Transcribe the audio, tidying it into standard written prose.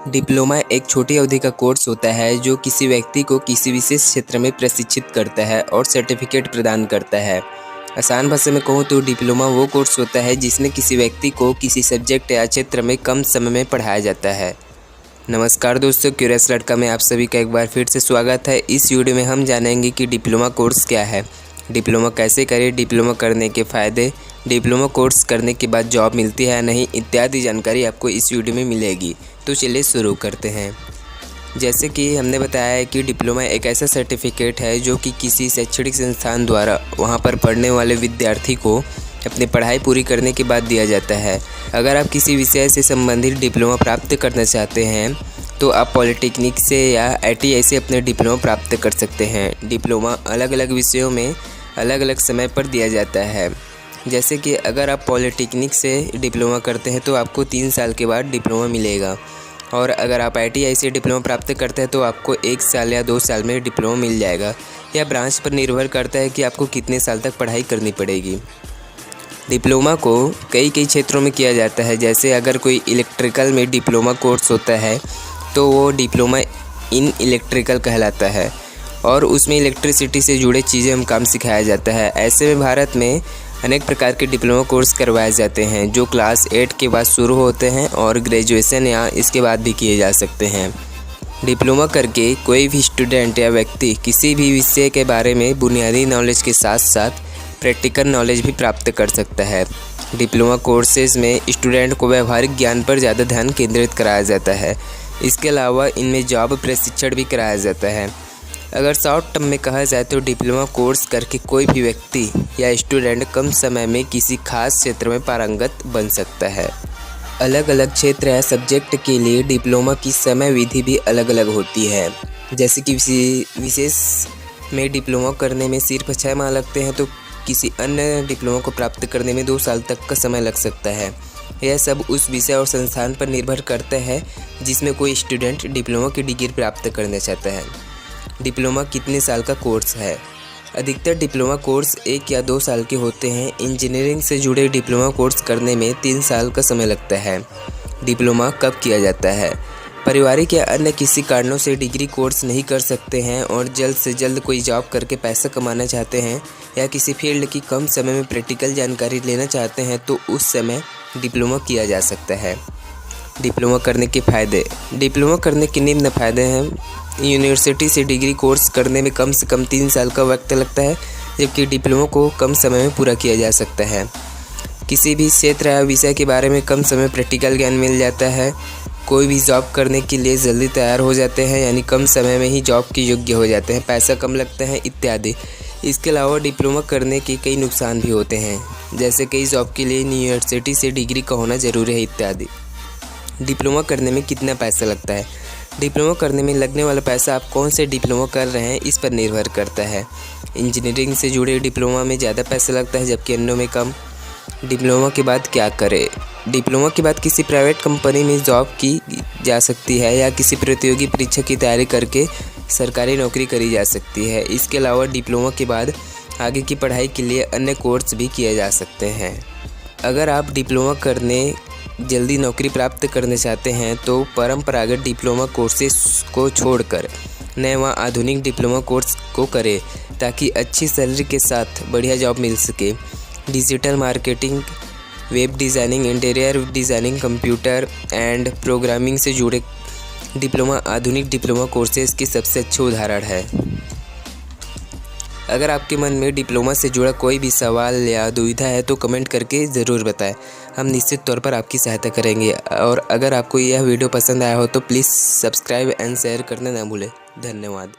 Diploma एक छोटी अवधि का कोर्स होता है जो किसी व्यक्ति को किसी विशेष क्षेत्र में प्रशिक्षित करता है और सर्टिफिकेट प्रदान करता है। आसान भाषा में कहूँ तो डिप्लोमा वो कोर्स होता है जिसमें किसी व्यक्ति को किसी सब्जेक्ट या क्षेत्र में कम समय में पढ़ाया जाता है। नमस्कार दोस्तों, क्यूरियस लड़का में आप सभी का एक बार फिर से स्वागत है। इस वीडियो में हम जानेंगे कि डिप्लोमा कोर्स क्या है, डिप्लोमा कैसे करें, डिप्लोमा करने के फ़ायदे, डिप्लोमा कोर्स करने के बाद जॉब मिलती है या नहीं, इत्यादि जानकारी आपको इस वीडियो में मिलेगी। तो चलिए शुरू करते हैं। जैसे कि हमने बताया है कि डिप्लोमा एक ऐसा सर्टिफिकेट है जो कि किसी शैक्षणिक संस्थान द्वारा वहां पर पढ़ने वाले विद्यार्थी को अपनी पढ़ाई पूरी करने के बाद दिया जाता है। अगर आप किसी विषय से संबंधित डिप्लोमा प्राप्त करना चाहते हैं तो आप पॉलिटेक्निक से या ITI से अपने डिप्लोमा प्राप्त कर सकते हैं। डिप्लोमा अलग अलग विषयों में अलग अलग समय पर दिया जाता है। जैसे कि अगर आप पॉलिटेक्निक से डिप्लोमा करते हैं तो आपको 3 साल के बाद डिप्लोमा मिलेगा, और अगर आप ITI से डिप्लोमा प्राप्त करते हैं तो आपको 1 साल या 2 साल में डिप्लोमा मिल जाएगा। यह ब्रांच पर निर्भर करता है कि आपको कितने साल तक पढ़ाई करनी पड़ेगी। डिप्लोमा को कई क्षेत्रों में किया जाता है। जैसे अगर कोई इलेक्ट्रिकल में डिप्लोमा कोर्स होता है तो वो डिप्लोमा इन इलेक्ट्रिकल कहलाता है, और उसमें इलेक्ट्रिसिटी से जुड़े चीज़ें हम काम सिखाया जाता है। ऐसे में भारत में अनेक प्रकार के डिप्लोमा कोर्स करवाए जाते हैं जो क्लास 8 के बाद शुरू होते हैं और ग्रेजुएशन या इसके बाद भी किए जा सकते हैं। डिप्लोमा करके कोई भी स्टूडेंट या व्यक्ति किसी भी विषय के बारे में बुनियादी नॉलेज के साथ साथ प्रैक्टिकल नॉलेज भी प्राप्त कर सकता है। डिप्लोमा कोर्सेज में स्टूडेंट को व्यावहारिक ज्ञान पर ज़्यादा ध्यान केंद्रित कराया जाता है। इसके अलावा इनमें जॉब प्रशिक्षण भी कराया जाता है। अगर शॉर्ट टर्म में कहा जाए तो डिप्लोमा कोर्स करके कोई भी व्यक्ति या स्टूडेंट कम समय में किसी खास क्षेत्र में पारंगत बन सकता है। अलग अलग क्षेत्र या सब्जेक्ट के लिए डिप्लोमा की समय विधि भी अलग अलग होती है। जैसे कि किसी विशेष में डिप्लोमा करने में सिर्फ 6 माह लगते हैं तो किसी अन्य डिप्लोमा को प्राप्त करने में 2 साल तक का समय लग सकता है। यह सब उस विषय और संस्थान पर निर्भर करता है जिसमें कोई स्टूडेंट डिप्लोमा की डिग्री प्राप्त करना चाहता है। डिप्लोमा कितने साल का कोर्स है? अधिकतर डिप्लोमा कोर्स 1 या 2 साल के होते हैं। इंजीनियरिंग से जुड़े डिप्लोमा कोर्स करने में 3 साल का समय लगता है। डिप्लोमा कब किया जाता है? पारिवारिक या अन्य किसी कारणों से डिग्री कोर्स नहीं कर सकते हैं और जल्द से जल्द कोई जॉब करके पैसा कमाना चाहते हैं या किसी फील्ड की कम समय में प्रैक्टिकल जानकारी लेना चाहते हैं तो उस समय डिप्लोमा किया जा सकता है। डिप्लोमा करने के फ़ायदे। डिप्लोमा करने के निम्न फ़ायदे हैं। यूनिवर्सिटी से डिग्री कोर्स करने में कम से कम 3 साल का वक्त लगता है, जबकि डिप्लोमा को कम समय में पूरा किया जा सकता है। किसी भी क्षेत्र या विषय के बारे में कम समय प्रैक्टिकल ज्ञान मिल जाता है। कोई भी जॉब करने के लिए जल्दी तैयार हो जाते हैं, यानी कम समय में ही जॉब के योग्य हो जाते हैं, पैसा कम लगता है इत्यादि। इसके अलावा डिप्लोमा करने के कई नुकसान भी होते हैं, जैसे कई जॉब के लिए यूनिवर्सिटी से डिग्री का होना ज़रूरी है इत्यादि। डिप्लोमा करने में कितना पैसा लगता है? डिप्लोमा करने में लगने वाला पैसा आप कौन से डिप्लोमा कर रहे हैं इस पर निर्भर करता है। इंजीनियरिंग से जुड़े डिप्लोमा में ज़्यादा पैसा लगता है जबकि अन्यों में कम। डिप्लोमा के बाद क्या करें? डिप्लोमा के बाद किसी प्राइवेट कंपनी में जॉब की जा सकती है या किसी प्रतियोगी परीक्षा की तैयारी करके सरकारी नौकरी करी जा सकती है। इसके अलावा डिप्लोमा के बाद आगे की पढ़ाई के लिए अन्य कोर्स भी किए जा सकते हैं। अगर आप डिप्लोमा करने जल्दी नौकरी प्राप्त करना चाहते हैं तो परंपरागत डिप्लोमा कोर्सेज को छोड़कर नए व आधुनिक डिप्लोमा कोर्स को करें ताकि अच्छी सैलरी के साथ बढ़िया जॉब मिल सके। Digital marketing, web designing, interior designing, computer and programming से जुड़े डिप्लोमा आधुनिक डिप्लोमा कोर्सेज की सबसे अच्छे उदाहरण है। अगर आपके मन में डिप्लोमा से जुड़ा कोई भी सवाल या दुविधा है तो कमेंट करके ज़रूर बताएं। हम निश्चित तौर पर आपकी सहायता करेंगे, और अगर आपको यह वीडियो पसंद आया हो तो प्लीज़ सब्सक्राइब एंड शेयर करना ना भूलें। धन्यवाद।